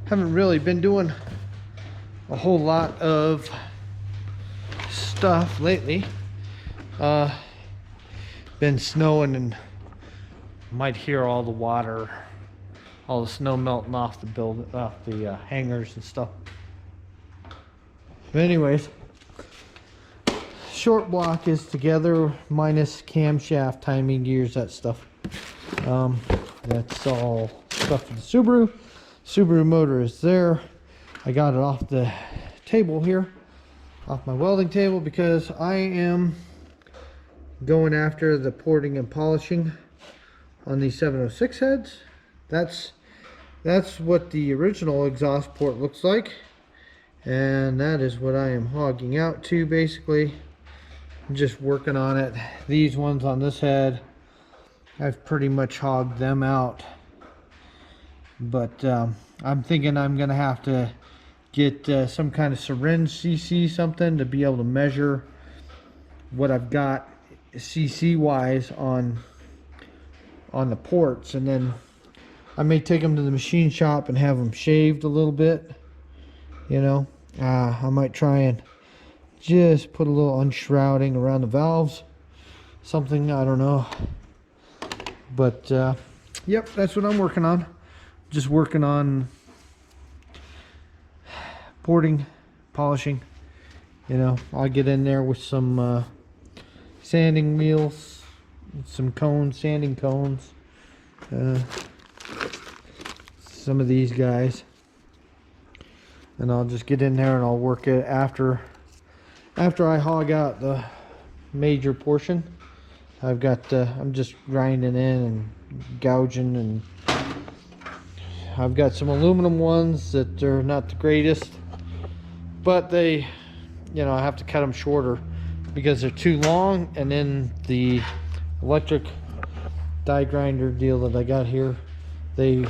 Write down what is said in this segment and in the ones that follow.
haven't really been doing a whole lot of stuff lately. Been snowing and might hear all the water, all the snow melting off the hangers and stuff. But anyways, short block is together minus camshaft, timing gears, that stuff. That's all stuff for the Subaru. Subaru motor is there. I got it off the table here, off my welding table, because I am going after the porting and polishing on these 706 heads. That's what the original exhaust port looks like, and that is what I am hogging out to. Basically, I'm just working on it. These ones on this head, I've pretty much hogged them out, but I'm thinking I'm gonna have to get some kind of syringe CC, something to be able to measure what I've got CC wise on the ports, and then I may take them to the machine shop and have them shaved a little bit, you know. I might try and just put a little unshrouding around the valves, something, I don't know. But yep, that's what I'm working on. Just working on porting, polishing. You know, I'll get in there with some sanding wheels, some cones, sanding cones, some of these guys, and I'll just get in there and I'll work it after I hog out the major portion. I've got I'm just grinding in and gouging, and I've got some aluminum ones that are not the greatest, but they, you know, I have to cut them shorter because they're too long, and then the electric die grinder deal that I got here, they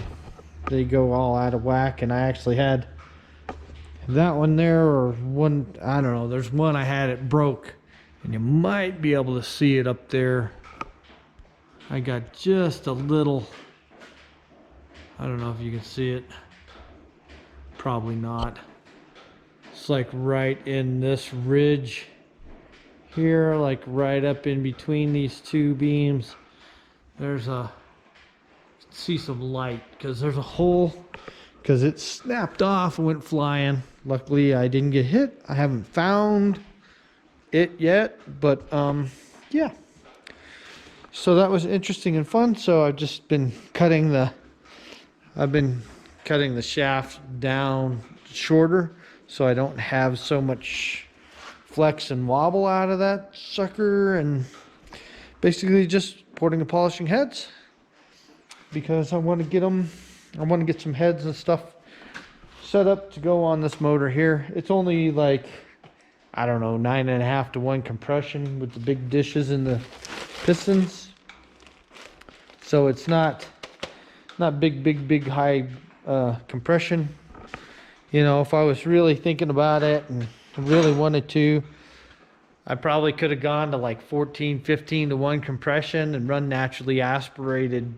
go all out of whack. And I actually had that one there, or one, I don't know, there's one I had, it broke, and you might be able to see it up there. I got just a little, I don't know if you can see it, probably not. It's like right in this ridge here, like right up in between these two beams. There's a, see some light, because there's a hole, because it snapped off and went flying. Luckily I didn't get hit. I haven't found it yet, but yeah, so that was interesting and fun. So I've just been cutting the shaft down shorter, so I don't have so much flex and wobble out of that sucker, and basically just porting and polishing heads, because I want to get some heads and stuff set up to go on this motor here. It's only like, I don't know, 9.5 to 1 compression with the big dishes and the pistons, so it's not big high compression. You know, if I was really thinking about it and really wanted to, I probably could have gone to like 14, 15 to 1 compression and run naturally aspirated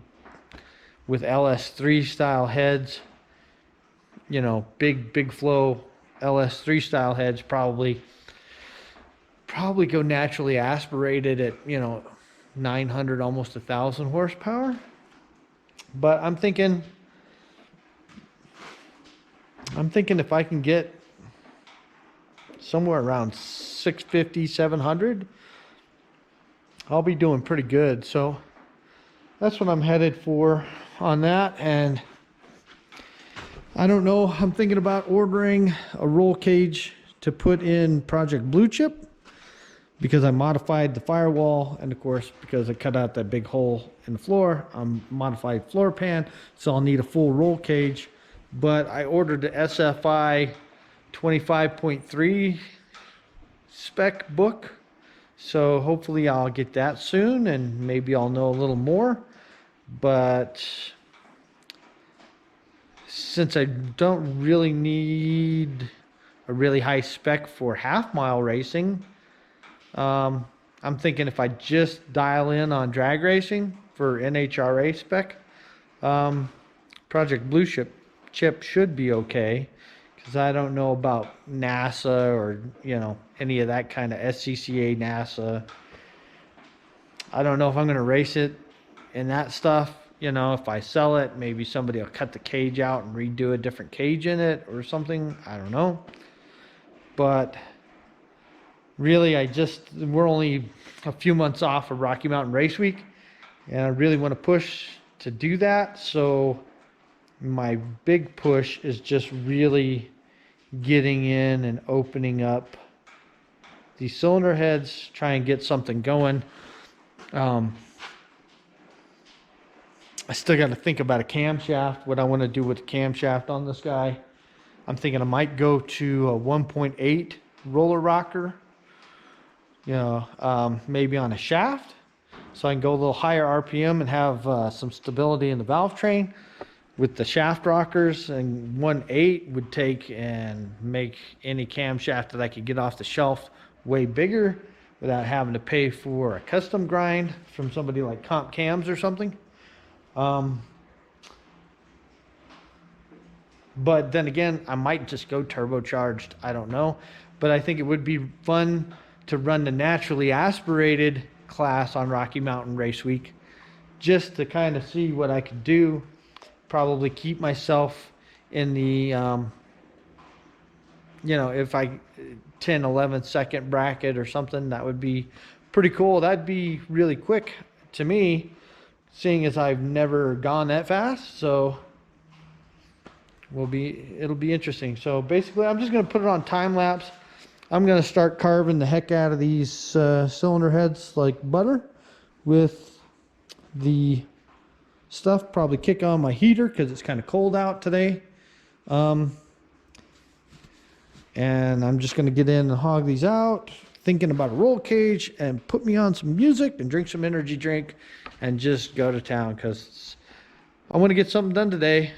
with LS3 style heads. You know, big flow LS3 style heads probably go naturally aspirated at, you know, 900, almost 1,000 horsepower. But I'm thinking if I can get somewhere around 650, 700, I'll be doing pretty good. So that's what I'm headed for on that. And I don't know, I'm thinking about ordering a roll cage to put in Project Blue Chip, because I modified the firewall, and of course because I cut out that big hole in the floor, modified floor pan, so I'll need a full roll cage. But I ordered the SFI 25.3 spec book, so hopefully I'll get that soon, and maybe I'll know a little more. But since I don't really need a really high spec for half-mile racing, I'm thinking if I just dial in on drag racing for NHRA spec, Project Blue Chip chip should be okay, because I don't know about NASA or, any of that kind of SCCA, NASA. I don't know if I'm going to race it and that stuff. If I sell it, maybe somebody will cut the cage out and redo a different cage in it or something. I don't know. But really, we're only a few months off of Rocky Mountain Race Week, and I really want to push to do that. So my big push is just really getting in and opening up these cylinder heads, try and get something going. I still got to think about a camshaft, what I want to do with the camshaft on this guy. I'm thinking I might go to a 1.8 roller rocker, maybe on a shaft, so I can go a little higher RPM and have some stability in the valve train with the shaft rockers. And 1.8 would take and make any camshaft that I could get off the shelf way bigger without having to pay for a custom grind from somebody like Comp Cams or something. But then again, I might just go turbocharged. I don't know. But I think it would be fun to run the naturally aspirated class on Rocky Mountain Race Week, just to kind of see what I could do. Probably keep myself in the, if I 10, 11 second bracket or something, that would be pretty cool. That'd be really quick to me, seeing as I've never gone that fast. So it'll be interesting. So basically, I'm just going to put it on time lapse. I'm going to start carving the heck out of these cylinder heads like butter with the stuff. Probably kick on my heater because it's kind of cold out today. And I'm just going to get in and hog these out, thinking about a roll cage, and put me on some music and drink some energy drink and just go to town, because I want to get something done today.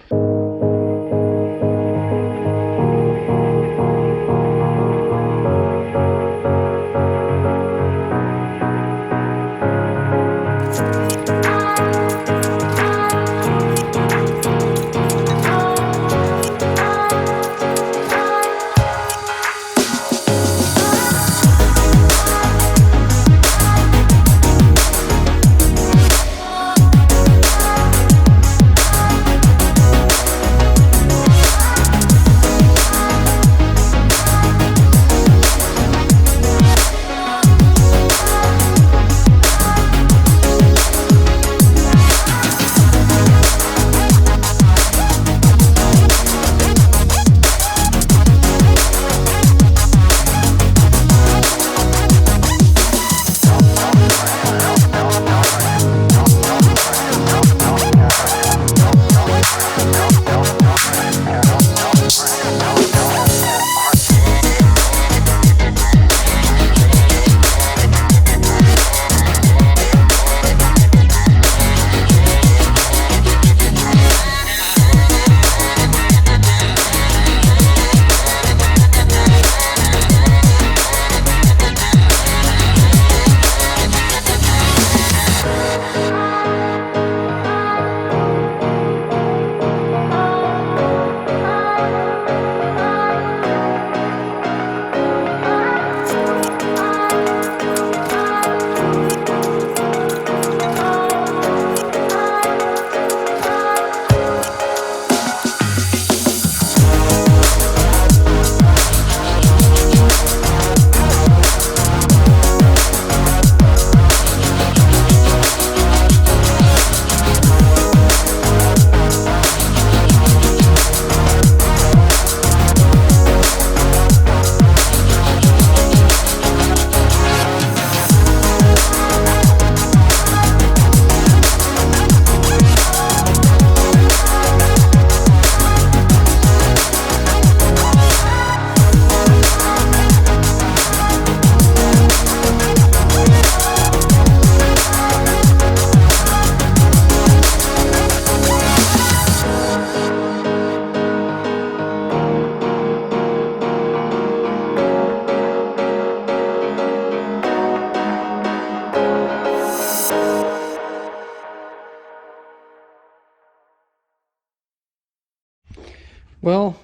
Well,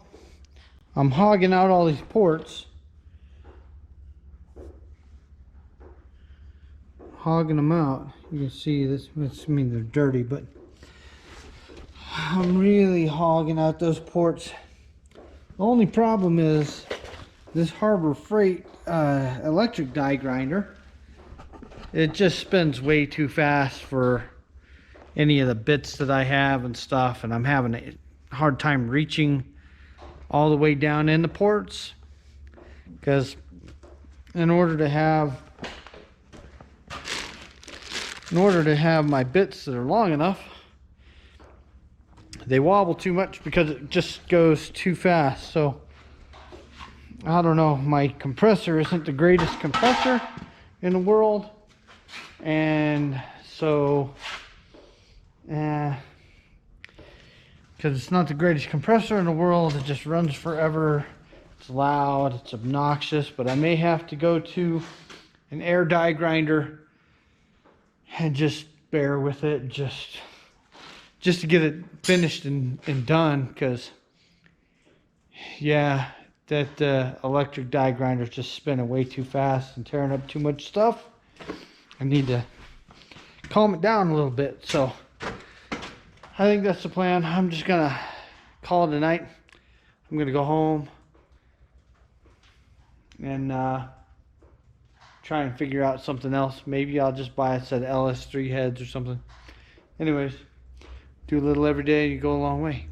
I'm hogging out all these ports. Hogging them out. You can see this, I mean they're dirty, but I'm really hogging out those ports. The only problem is this Harbor Freight electric die grinder. It just spins way too fast for any of the bits that I have and stuff, and I'm having a hard time reaching all the way down in the ports, because in order to have my bits that are long enough, they wobble too much because it just goes too fast. So I don't know, my compressor isn't the greatest compressor in the world, and so because it's not the greatest compressor in the world, it just runs forever. It's loud, it's obnoxious, but I may have to go to an air die grinder and just bear with it, just to get it finished and done, because yeah, that electric die grinder is just spinning way too fast and tearing up too much stuff. I need to calm it down a little bit. So I think that's the plan. I'm just gonna call it a night. I'm gonna go home and try and figure out something else. Maybe I'll just buy a set of LS3 heads or something. Anyways, do a little every day, you go a long way.